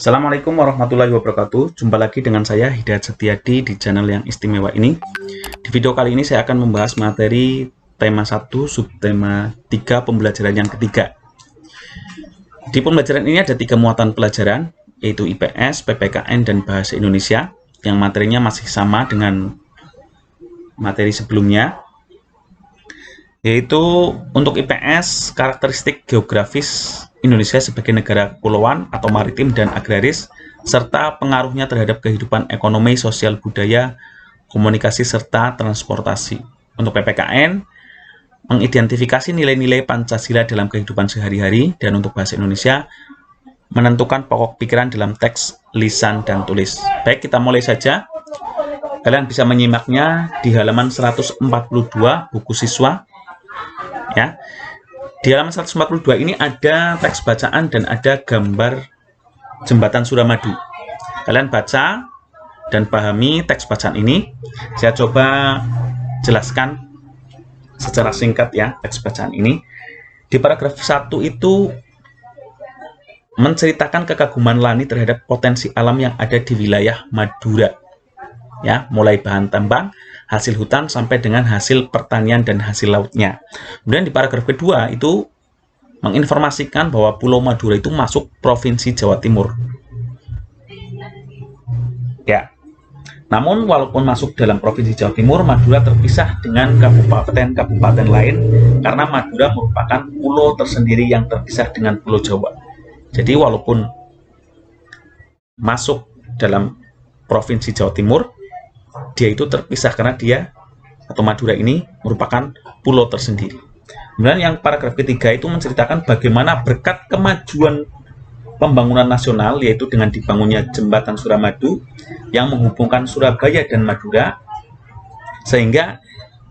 Assalamualaikum warahmatullahi wabarakatuh. Jumpa lagi dengan saya Hidayat Setiadi di channel yang istimewa ini. Di video kali ini saya akan membahas materi tema 1 subtema 3 pembelajaran yang ketiga. Di pembelajaran ini ada 3 muatan pelajaran, yaitu IPS, PPKN, dan Bahasa Indonesia, yang materinya masih sama dengan materi sebelumnya, yaitu untuk IPS, karakteristik geografis Indonesia sebagai negara kepulauan atau maritim dan agraris, serta pengaruhnya terhadap kehidupan ekonomi, sosial, budaya, komunikasi, serta transportasi. Untuk PPKN, mengidentifikasi nilai-nilai Pancasila dalam kehidupan sehari-hari, dan untuk Bahasa Indonesia, menentukan pokok pikiran dalam teks, lisan, dan tulis. Baik, kita mulai saja. Kalian bisa menyimaknya di halaman 142 buku siswa. Ya. Di halaman 142 ini ada teks bacaan dan ada gambar jembatan Suramadu. Kalian baca dan pahami teks bacaan ini. Saya coba jelaskan secara singkat ya teks bacaan ini. Di paragraf 1 itu menceritakan kekaguman Lani terhadap potensi alam yang ada di wilayah Madura. Ya, mulai bahan tambang, hasil hutan sampai dengan hasil pertanian dan hasil lautnya. Kemudian di paragraf kedua itu menginformasikan bahwa Pulau Madura itu masuk Provinsi Jawa Timur. Ya. Namun walaupun masuk dalam Provinsi Jawa Timur, Madura terpisah dengan kabupaten-kabupaten lain karena Madura merupakan pulau tersendiri yang terpisah dengan Pulau Jawa. Jadi walaupun masuk dalam Provinsi Jawa Timur, dia itu terpisah karena dia atau Madura ini merupakan pulau tersendiri. Kemudian yang paragraf ketiga itu menceritakan bagaimana berkat kemajuan pembangunan nasional, yaitu dengan dibangunnya jembatan Suramadu yang menghubungkan Surabaya dan Madura, sehingga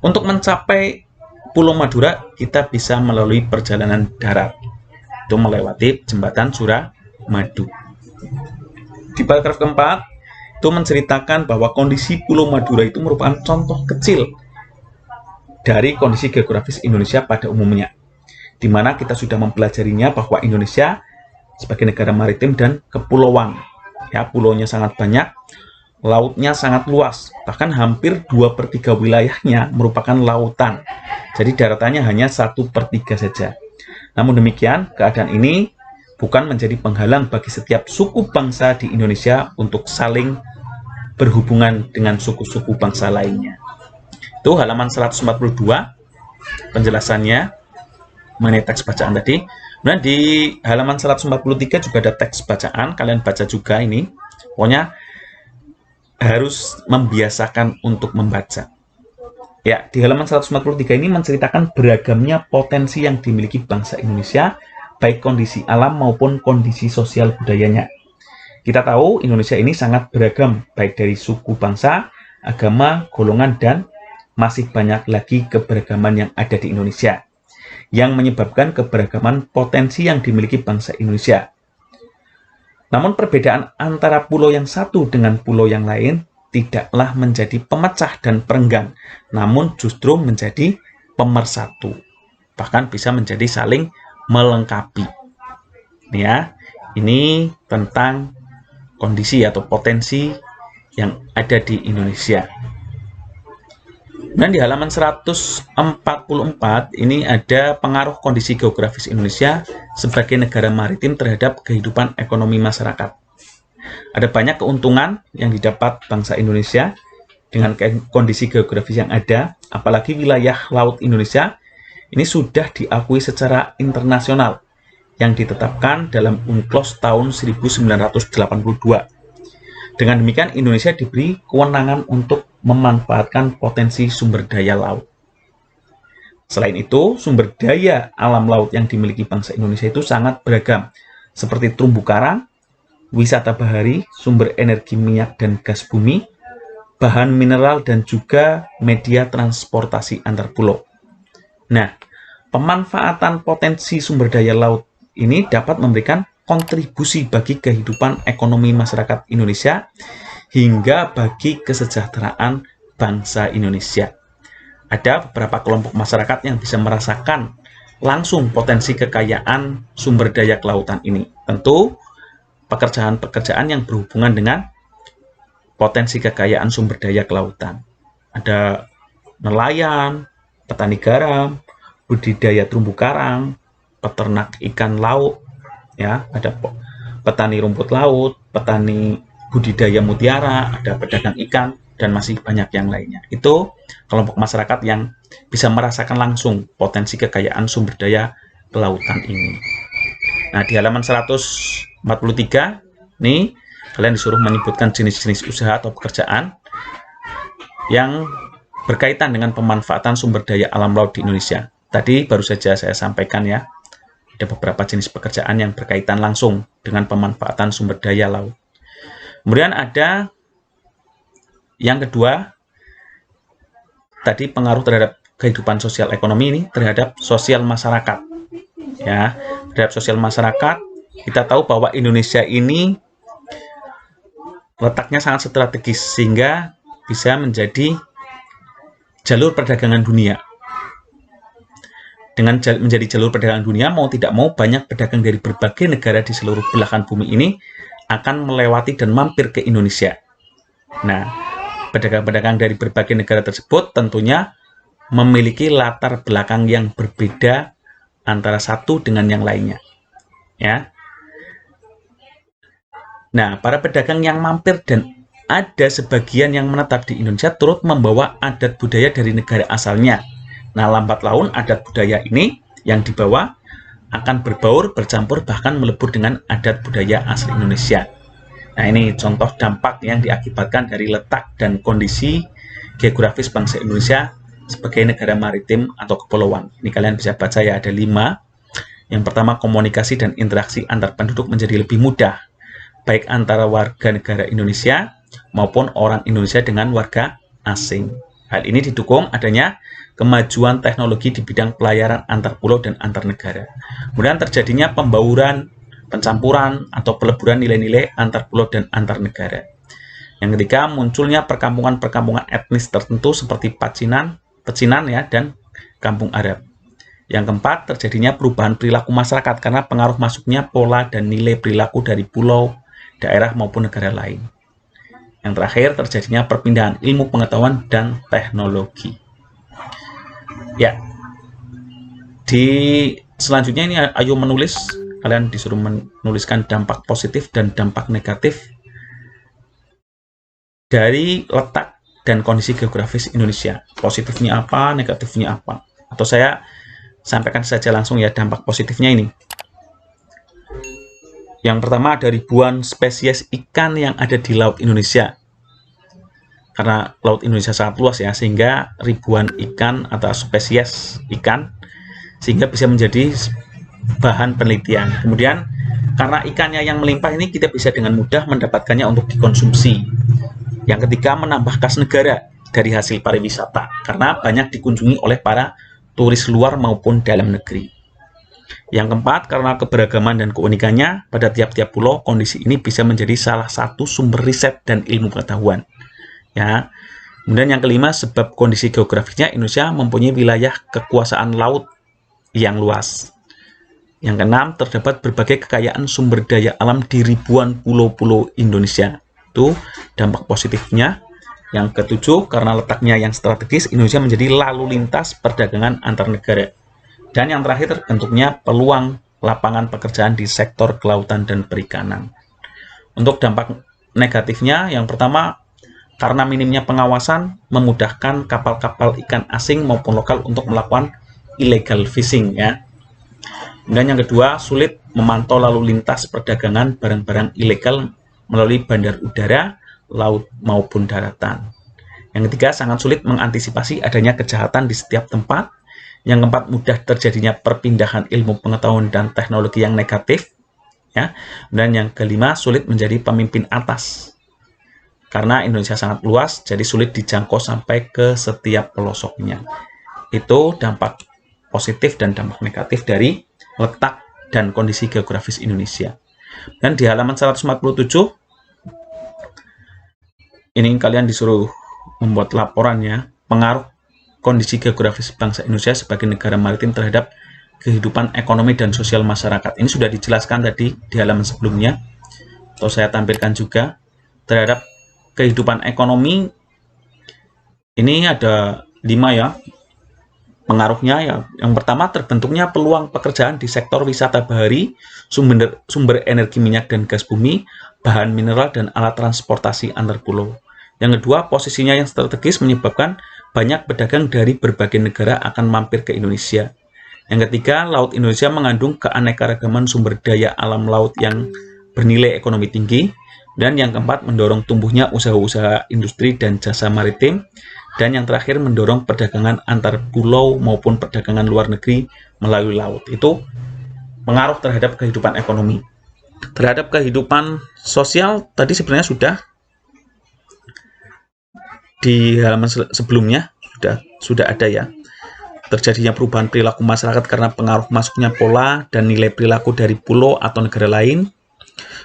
untuk mencapai Pulau Madura kita bisa melalui perjalanan darat, itu melewati jembatan Suramadu. Di paragraf keempat itu menceritakan bahwa kondisi Pulau Madura itu merupakan contoh kecil dari kondisi geografis Indonesia pada umumnya, di mana kita sudah mempelajarinya bahwa Indonesia sebagai negara maritim dan kepulauan. Ya, pulaunya sangat banyak, lautnya sangat luas, bahkan hampir 2/3 wilayahnya merupakan lautan. Jadi daratannya hanya 1/3 saja. Namun demikian, keadaan ini bukan menjadi penghalang bagi setiap suku bangsa di Indonesia untuk saling berhubungan dengan suku-suku bangsa lainnya. Itu halaman 142 penjelasannya mengenai teks bacaan tadi. Nah, di halaman 143 juga ada teks bacaan, kalian baca juga ini. Pokoknya harus membiasakan untuk membaca. Ya, di halaman 143 ini menceritakan beragamnya potensi yang dimiliki bangsa Indonesia, baik kondisi alam maupun kondisi sosial budayanya. Kita tahu Indonesia ini sangat beragam, baik dari suku bangsa, agama, golongan, dan masih banyak lagi keberagaman yang ada di Indonesia, yang menyebabkan keberagaman potensi yang dimiliki bangsa Indonesia. Namun perbedaan antara pulau yang satu dengan pulau yang lain tidaklah menjadi pemecah dan perenggan, namun justru menjadi pemersatu. Bahkan bisa menjadi saling melengkapi. Ya, ini tentang kondisi atau potensi yang ada di Indonesia. Dan di halaman 144 ini ada pengaruh kondisi geografis Indonesia sebagai negara maritim terhadap kehidupan ekonomi masyarakat. Ada banyak keuntungan yang didapat bangsa Indonesia dengan kondisi geografis yang ada, apalagi wilayah laut Indonesia ini sudah diakui secara internasional yang ditetapkan dalam UNCLOS tahun 1982. Dengan demikian, Indonesia diberi kewenangan untuk memanfaatkan potensi sumber daya laut. Selain itu, sumber daya alam laut yang dimiliki bangsa Indonesia itu sangat beragam, seperti terumbu karang, wisata bahari, sumber energi minyak dan gas bumi, bahan mineral, dan juga media transportasi antar pulau. Nah, pemanfaatan potensi sumber daya laut ini dapat memberikan kontribusi bagi kehidupan ekonomi masyarakat Indonesia hingga bagi kesejahteraan bangsa Indonesia. Ada beberapa kelompok masyarakat yang bisa merasakan langsung potensi kekayaan sumber daya kelautan ini. Tentu pekerjaan-pekerjaan yang berhubungan dengan potensi kekayaan sumber daya kelautan. Ada nelayan, petani garam, budidaya terumbu karang, peternak ikan laut, ya, ada petani rumput laut, petani budidaya mutiara, ada pedagang ikan, dan masih banyak yang lainnya. Itu kelompok masyarakat yang bisa merasakan langsung potensi kekayaan sumber daya kelautan ini. Nah, di halaman 143, nih, kalian disuruh menyebutkan jenis-jenis usaha atau pekerjaan yang berkaitan dengan pemanfaatan sumber daya alam laut di Indonesia. Tadi baru saja saya sampaikan ya, ada beberapa jenis pekerjaan yang berkaitan langsung dengan pemanfaatan sumber daya laut. Kemudian ada yang kedua, tadi pengaruh terhadap kehidupan sosial ekonomi ini terhadap sosial masyarakat. Ya, terhadap sosial masyarakat, kita tahu bahwa Indonesia ini letaknya sangat strategis sehingga bisa menjadi jalur perdagangan dunia. Dengan menjadi jalur perdagangan dunia, mau tidak mau banyak pedagang dari berbagai negara di seluruh belahan bumi ini akan melewati dan mampir ke Indonesia. Nah, pedagang-pedagang dari berbagai negara tersebut tentunya memiliki latar belakang yang berbeda antara satu dengan yang lainnya. Ya. Nah, para pedagang yang mampir dan ada sebagian yang menetap di Indonesia turut membawa adat budaya dari negara asalnya. Nah, lambat laun adat budaya ini yang dibawa akan berbaur, bercampur, bahkan melebur dengan adat budaya asli Indonesia. Nah, ini contoh dampak yang diakibatkan dari letak dan kondisi geografis bangsa Indonesia sebagai negara maritim atau kepulauan. Ini kalian bisa baca ya, ada 5. Yang pertama, komunikasi dan interaksi antar penduduk menjadi lebih mudah, baik antara warga negara Indonesia maupun orang Indonesia dengan warga asing. Hal ini didukung adanya kemajuan teknologi di bidang pelayaran antar pulau dan antar negara. Kemudian terjadinya pembauran, pencampuran atau peleburan nilai-nilai antar pulau dan antar negara. Yang ketiga, munculnya perkampungan-perkampungan etnis tertentu seperti Pecinan ya, dan Kampung Arab. Yang keempat, terjadinya perubahan perilaku masyarakat karena pengaruh masuknya pola dan nilai perilaku dari pulau, daerah maupun negara lain. Yang terakhir, terjadinya perpindahan ilmu pengetahuan dan teknologi. Ya, di selanjutnya ini ayo menulis, kalian disuruh menuliskan dampak positif dan dampak negatif dari letak dan kondisi geografis Indonesia. Positifnya apa, negatifnya apa. Atau saya sampaikan saja langsung ya dampak positifnya ini. Yang pertama, ada ribuan spesies ikan yang ada di Laut Indonesia. Karena Laut Indonesia sangat luas ya, sehingga ribuan ikan atau spesies ikan sehingga bisa menjadi bahan penelitian. Kemudian karena ikannya yang melimpah ini, kita bisa dengan mudah mendapatkannya untuk dikonsumsi. Yang ketiga, menambah kas negara dari hasil pariwisata karena banyak dikunjungi oleh para turis luar maupun dalam negeri. Yang keempat, karena keberagaman dan keunikannya pada tiap-tiap pulau, kondisi ini bisa menjadi salah satu sumber riset dan ilmu pengetahuan. Ya. Kemudian yang kelima, sebab kondisi geografisnya, Indonesia mempunyai wilayah kekuasaan laut yang luas. Yang keenam, terdapat berbagai kekayaan sumber daya alam di ribuan pulau-pulau Indonesia. Itu dampak positifnya. Yang ketujuh, karena letaknya yang strategis, Indonesia menjadi lalu lintas perdagangan antar negara. Dan yang terakhir, terbentuknya peluang lapangan pekerjaan di sektor kelautan dan perikanan. Untuk dampak negatifnya, yang pertama, karena minimnya pengawasan, memudahkan kapal-kapal ikan asing maupun lokal untuk melakukan illegal fishing ya. Dan yang kedua, sulit memantau lalu lintas perdagangan barang-barang ilegal melalui bandar udara, laut maupun daratan. Yang ketiga, sangat sulit mengantisipasi adanya kejahatan di setiap tempat. Yang keempat, mudah terjadinya perpindahan ilmu pengetahuan dan teknologi yang negatif. Ya. Dan yang kelima, sulit menjadi pemimpin atas. Karena Indonesia sangat luas, jadi sulit dijangkau sampai ke setiap pelosoknya. Itu dampak positif dan dampak negatif dari letak dan kondisi geografis Indonesia. Dan di halaman 147, ini kalian disuruh membuat laporannya, pengaruh kondisi geografis bangsa Indonesia sebagai negara maritim terhadap kehidupan ekonomi dan sosial masyarakat. Ini sudah dijelaskan tadi di halaman sebelumnya. atau saya tampilkan juga terhadap kehidupan ekonomi. Ini ada 5 ya pengaruhnya ya. Yang pertama, terbentuknya peluang pekerjaan di sektor wisata bahari, sumber energi minyak dan gas bumi, bahan mineral dan alat transportasi antar pulau. Yang kedua, posisinya yang strategis menyebabkan banyak pedagang dari berbagai negara akan mampir ke Indonesia. Yang ketiga, Laut Indonesia mengandung keanekaragaman sumber daya alam laut yang bernilai ekonomi tinggi. Dan yang keempat, mendorong tumbuhnya usaha-usaha industri dan jasa maritim. Dan yang terakhir, mendorong perdagangan antar pulau maupun perdagangan luar negeri melalui laut. Itu pengaruh terhadap kehidupan ekonomi. Terhadap kehidupan sosial, tadi sebenarnya sudah di halaman sebelumnya sudah ada ya. Terjadinya perubahan perilaku masyarakat karena pengaruh masuknya pola dan nilai perilaku dari pulau atau negara lain.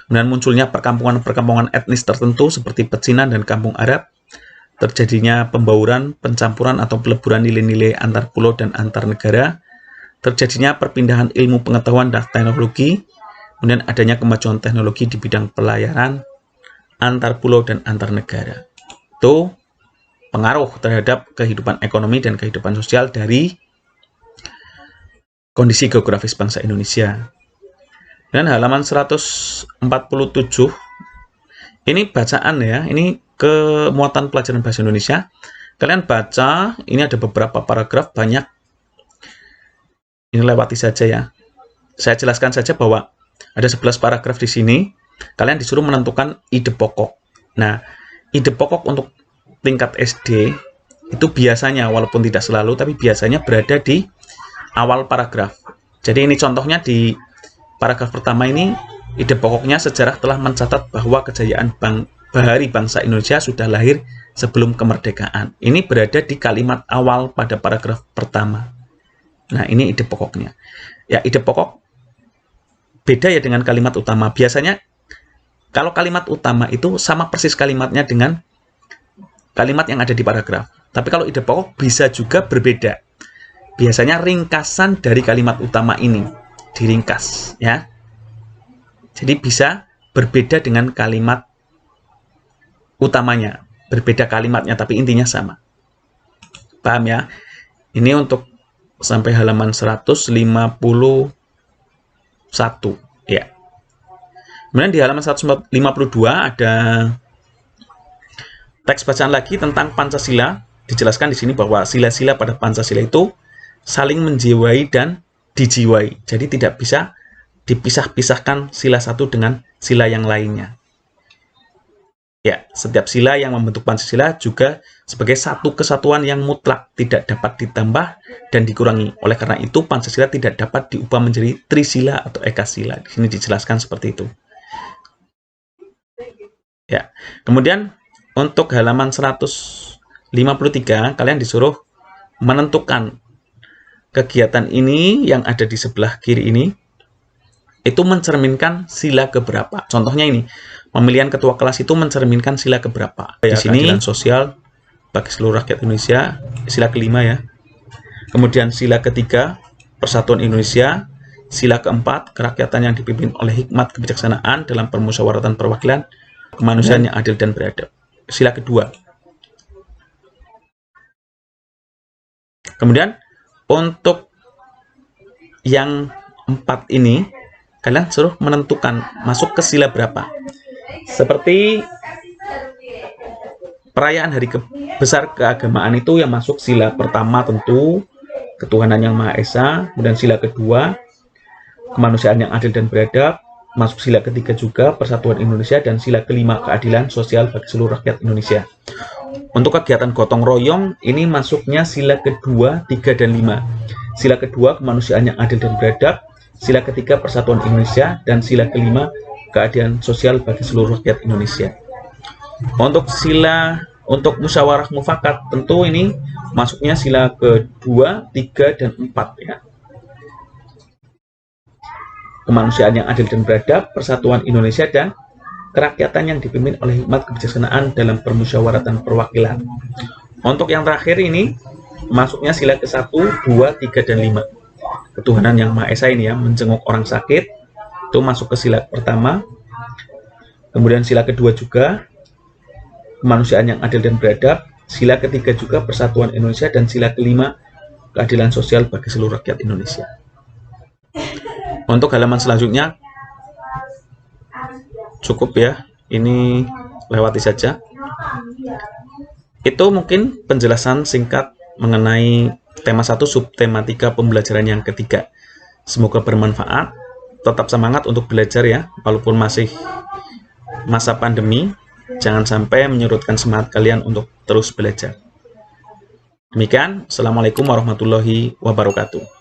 Kemudian munculnya perkampungan etnis tertentu seperti pecinan dan kampung Arab. Terjadinya pembauran, pencampuran atau peleburan nilai-nilai antar pulau dan antar negara. Terjadinya perpindahan ilmu pengetahuan dan teknologi. Kemudian adanya kemajuan teknologi di bidang pelayaran antar pulau dan antar negara. Itu pengaruh terhadap kehidupan ekonomi dan kehidupan sosial dari kondisi geografis bangsa Indonesia. Dan halaman 147, ini bacaan ya, ini kemuatan pelajaran bahasa Indonesia. Kalian baca, ini ada beberapa paragraf banyak. Ini lewati saja ya. Saya jelaskan saja bahwa ada 11 paragraf di sini. Kalian disuruh menentukan ide pokok. Nah, ide pokok untuk tingkat SD itu biasanya, walaupun tidak selalu, tapi biasanya berada di awal paragraf. Jadi ini contohnya di paragraf pertama ini, ide pokoknya sejarah telah mencatat bahwa kejayaan bahari bangsa Indonesia sudah lahir sebelum kemerdekaan. Ini berada di kalimat awal pada paragraf pertama. Nah, ini ide pokoknya. Ya, ide pokok beda ya dengan kalimat utama. Biasanya kalau kalimat utama itu sama persis kalimatnya dengan kalimat yang ada di paragraf. Tapi kalau ide pokok bisa juga berbeda. Biasanya ringkasan dari kalimat utama ini diringkas ya. Jadi bisa berbeda dengan kalimat utamanya, berbeda kalimatnya tapi intinya sama. Paham ya? Ini untuk sampai halaman 151 ya. Kemudian di halaman 152 ada teks bacaan lagi tentang Pancasila. Dijelaskan di sini bahwa sila-sila pada Pancasila itu saling menjiwai dan dijiwai. Jadi tidak bisa dipisah-pisahkan sila satu dengan sila yang lainnya. Ya, setiap sila yang membentuk Pancasila juga sebagai satu kesatuan yang mutlak, tidak dapat ditambah dan dikurangi. Oleh karena itu, Pancasila tidak dapat diubah menjadi trisila atau ekasila. Di sini dijelaskan seperti itu. Ya, kemudian untuk halaman 153, kalian disuruh menentukan kegiatan ini yang ada di sebelah kiri ini itu mencerminkan sila keberapa. Contohnya ini, pemilihan ketua kelas itu mencerminkan sila keberapa. Di sini keadilan sosial bagi seluruh rakyat Indonesia, sila kelima ya. Kemudian sila ketiga, persatuan Indonesia. Sila keempat, kerakyatan yang dipimpin oleh hikmat kebijaksanaan dalam permusyawaratan perwakilan, kemanusiaan yang adil dan beradab. Sila kedua. Kemudian untuk yang 4 ini, kalian suruh menentukan masuk ke sila berapa. Seperti perayaan hari besar keagamaan itu yang masuk sila pertama tentu ketuhanan yang Maha Esa, kemudian sila kedua kemanusiaan yang adil dan beradab, masuk sila ketiga juga persatuan Indonesia, dan sila kelima keadilan sosial bagi seluruh rakyat Indonesia. Untuk kegiatan gotong royong ini masuknya sila kedua, 3 dan 5. Sila kedua kemanusiaan yang adil dan beradab, sila ketiga persatuan Indonesia, dan sila kelima keadilan sosial bagi seluruh rakyat Indonesia. Untuk musyawarah mufakat tentu ini masuknya sila kedua, 3 dan 4 ya. Kemanusiaan yang adil dan beradab, persatuan Indonesia, dan kerakyatan yang dipimpin oleh hikmat kebijaksanaan dalam permusyawaratan perwakilan. Untuk yang terakhir ini masuknya sila ke-1, 2, 3 dan 5. Ketuhanan yang Maha Esa ini ya, menjenguk orang sakit, itu masuk ke sila pertama. Kemudian sila kedua juga kemanusiaan yang adil dan beradab. Sila ketiga juga persatuan Indonesia, dan sila kelima keadilan sosial bagi seluruh rakyat Indonesia. Untuk halaman selanjutnya cukup ya, ini lewati saja. Itu mungkin penjelasan singkat mengenai tema 1 subtema 3 pembelajaran yang ketiga. Semoga bermanfaat. Tetap semangat untuk belajar ya, walaupun masih masa pandemi. Jangan sampai menyurutkan semangat kalian untuk terus belajar. Demikian, Assalamualaikum warahmatullahi wabarakatuh.